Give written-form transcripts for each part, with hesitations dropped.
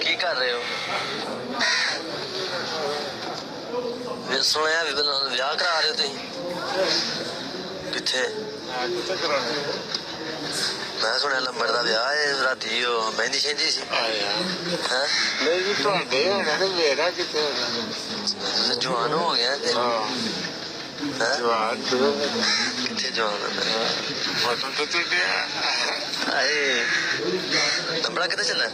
की कर रहे हो? सुनया विआह करा रहे हो तुम? किथे? मैं सुनया लंबड़ का विआह है राती मेहंदी शेंदी सी। जवान हो गया किथे जवान लंबड़ा कितने चला?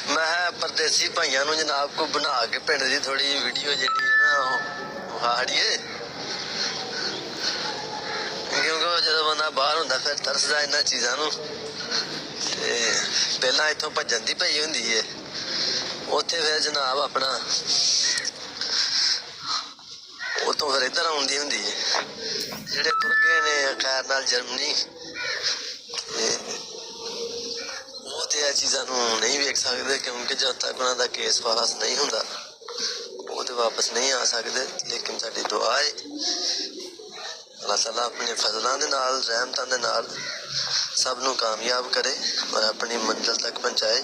मैं परदेसी भाइयों को जनाब को बना के पिंड की थोड़ी वीडियो जी है ना हाड़िए, क्योंकि जो बंदा बाहर होंगे फिर तरसदा इन्होंने चीज़ों पहला इतों भजन की पई होंगी है, उत्थे फिर जनाब अपना उतों फिर इधर आउंदी होंगी है। जेडे तुर गए ने खैर नाल जर्मनी वो चीज़ों नहीं वेख सकते, क्योंकि जब तक उन्होंने केस पास नहीं होंदा वो तो वापस नहीं आ सकते। लेकिन साडी दुआ है अल्लाह ताला अपने फजलों के नाल रहमतों के नाल सब नू कामयाब करे और अपनी मंजिल तक पहुँचाए।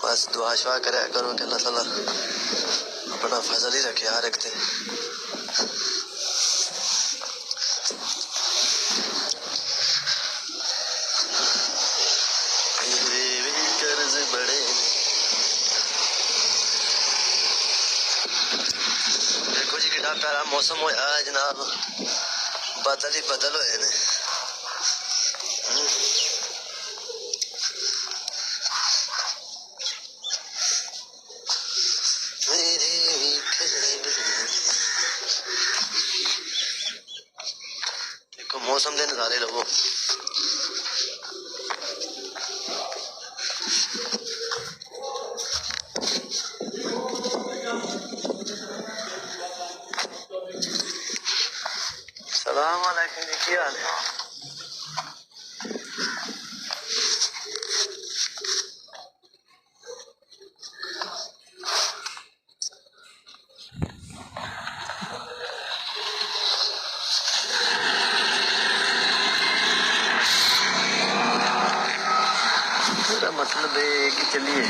बस दुआ शुआ कराया करो कि अल्लाह ताला अपना फजल ही रखे हर एक ते। देखो जी कितना प्यारा मौसम होया है जनाब, बादल ही बदल होए ने। देखो मौसम के नजारे लो। सलाम वालेकुम जी, क्या हाल है? मतलब है कि चलिए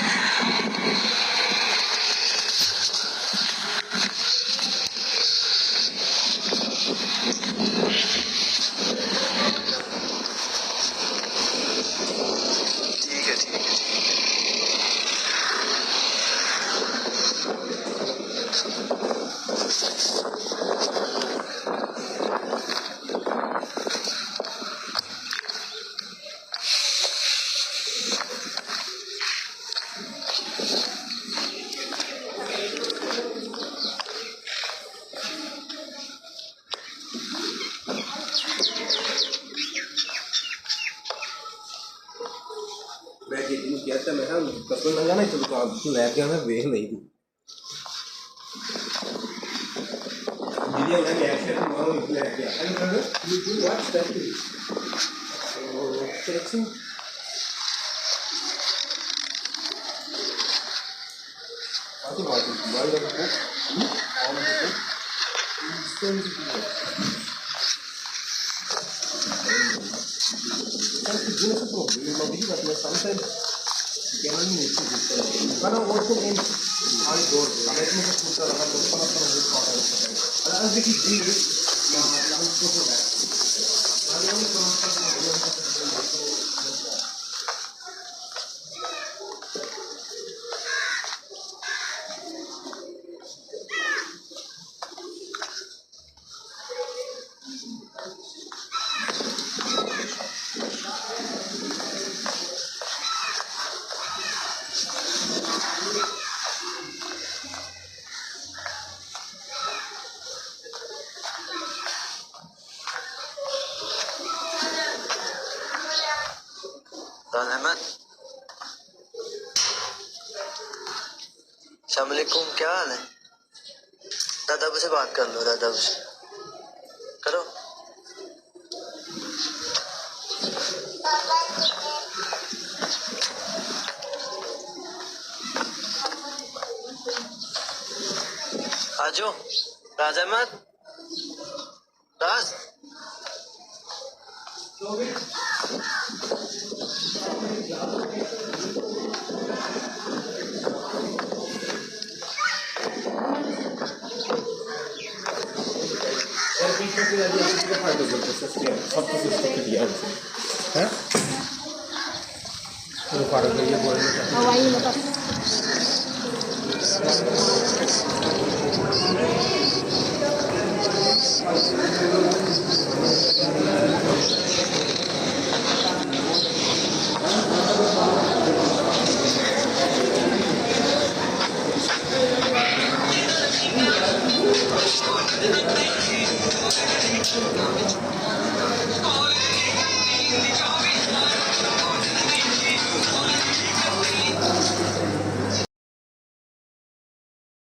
ठीक है ठीक है। मैं कहता मैं कसम लगा ना चलो आप लैके मैं वेख नहीं थी वीडियो मैं ऐसे तो मारो लैके आई कर यू डू व्हाट दैट टेक्सिंग आती बात है by the book on the instant There's a problem. You know, because sometimes you cannot even see this. But also in our door, commitment of food, the one of the products. And as we keep doing it, let's go for that. Ahmed अस्सलामुअलैकुम, क्या हाल है? दादा से बात कर लो, दादा से करो। राजू राज अहमद राज यार बीच में फिर अभी किसी को फायदा होगा सस्ते सब कुछ उसको दिया उसे हैं तो फाड़ो के ये बोलने का हवाई मतलब